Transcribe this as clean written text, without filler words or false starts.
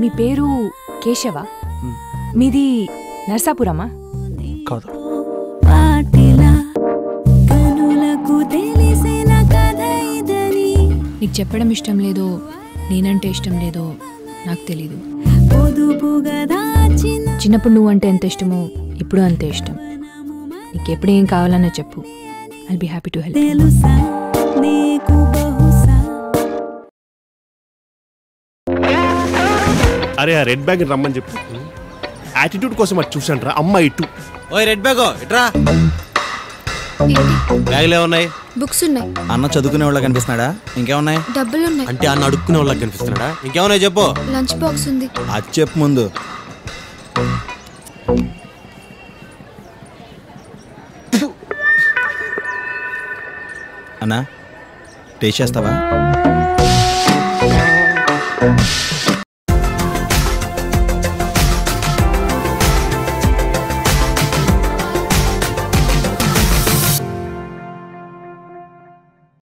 మీ పేరు కేశవ? మీది నర్సాపురమా? కాదు. నీకు చెప్పడం ఇష్టం లేదో నేనంటే ఇష్టం లేదో నాకు తెలీదు. చిన్నప్పుడు నువ్వంటే ఎంత ఇష్టమో ఇప్పుడు అంతే ఇష్టం. నీకెప్పుడు ఏం కావాలన్నా చెప్పు. I'll be happy to help. అరే ఆ రెడ్ బ్యాగ్ రమ్మని చెప్పు. యాటిట్యూడ్ కోసం అది చూసాను రా అమ్మ. ఇటు ఓయ్ రెడ్ బ్యాగో ఇట్రా. బ్యాగ్లో ఏమున్నాయి? బుక్స్ ఉన్నాయి. అన్న చదువుకునే వాళ్ళ కనిపిస్తున్నాడా? ఇంకేమున్నాయి? డబ్బులు ఉన్నాయి. అంటే అన్న అడుక్కునే వాళ్ళకి కనిపిస్తున్నాడా? ఇంకేమున్నాయి చెప్పు. లంచ్ బాక్స్ ఉంది. అది చెప్పు ముందు. అన్నా టేస్ట్ చేస్తావా?